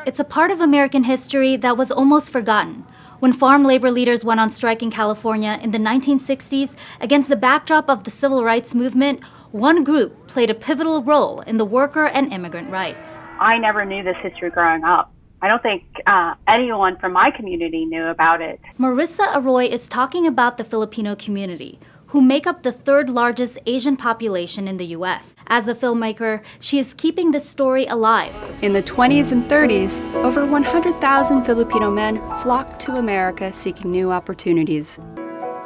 It's a part of American history that was almost forgotten. When farm labor leaders went on strike in California in the 1960s against the backdrop of the civil rights movement, one group played a pivotal role in the worker and immigrant rights. I never knew this history growing up. I don't think anyone from my community knew about it. Marissa Arroy is talking about the Filipino community, who make up the third largest Asian population in the U.S. As a filmmaker, she is keeping this story alive. In the 20s and 30s, over 100,000 Filipino men flocked to America seeking new opportunities.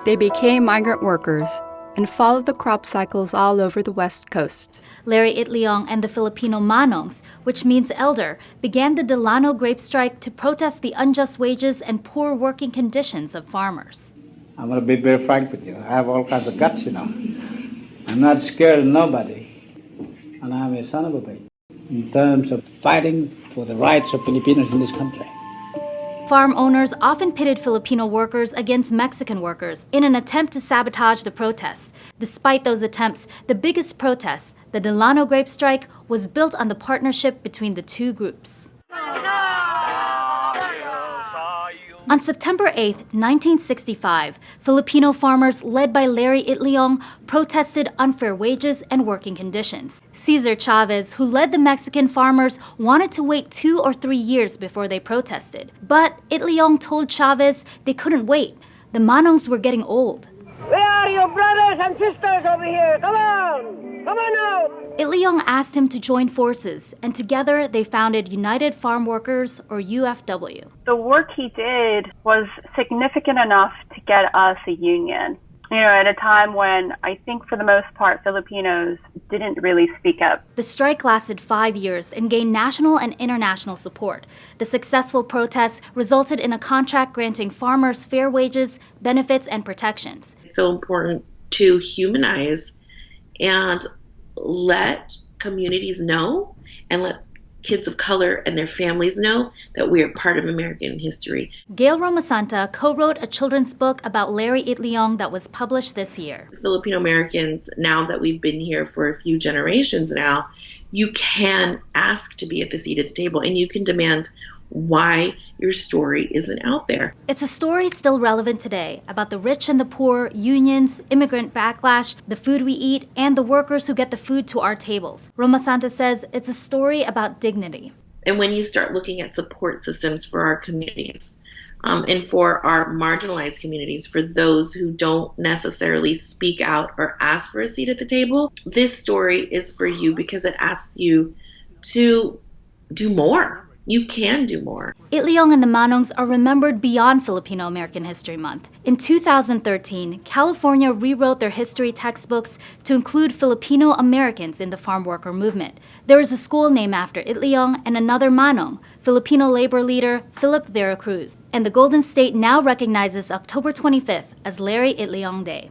They became migrant workers and followed the crop cycles all over the West Coast. Larry Itliong and the Filipino Manongs, which means elder, began the Delano Grape Strike to protest the unjust wages and poor working conditions of farmers. I'm going to be very frank with you. I have all kinds of guts, you know. I'm not scared of nobody. And I'm a son of a bitch in terms of fighting for the rights of Filipinos in this country. Farm owners often pitted Filipino workers against Mexican workers in an attempt to sabotage the protests. Despite those attempts, the biggest protest, the Delano Grape Strike, was built on the partnership between the two groups. On September 8, 1965, Filipino farmers led by Larry Itliong protested unfair wages and working conditions. Cesar Chavez, who led the Mexican farmers, wanted to wait 2 or 3 years before they protested. But Itliong told Chavez they couldn't wait. The Manongs were getting old. Where are your brothers and sisters over here? Come on! Come on out! Itliong asked him to join forces, and together they founded United Farm Workers, or UFW. The work he did was significant enough to get us a union. You know, at a time when I think for the most part Filipinos didn't really speak up. The strike lasted 5 years and gained national and international support. The successful protests resulted in a contract granting farmers fair wages, benefits, and protections. It's so important to humanize and let communities know and let kids of color and their families know that we are part of American history. Gail Romasanta co-wrote a children's book about Larry Itliong that was published this year. Filipino Americans, now that we've been here for a few generations now, you can ask to be at the seat at the table and you can demand why your story isn't out there. It's a story still relevant today about the rich and the poor, unions, immigrant backlash, the food we eat, and the workers who get the food to our tables. Roma Santa says it's a story about dignity. And when you start looking at support systems for our communities, and for our marginalized communities, for those who don't necessarily speak out or ask for a seat at the table, this story is for you because it asks you to do more. You can do more. Itliong and the Manongs are remembered beyond Filipino American History Month. In 2013, California rewrote their history textbooks to include Filipino Americans in the farm worker movement. There is a school named after Itliong and another Manong, Filipino labor leader Philip Veracruz. And the Golden State now recognizes October 25th as Larry Itliong Day.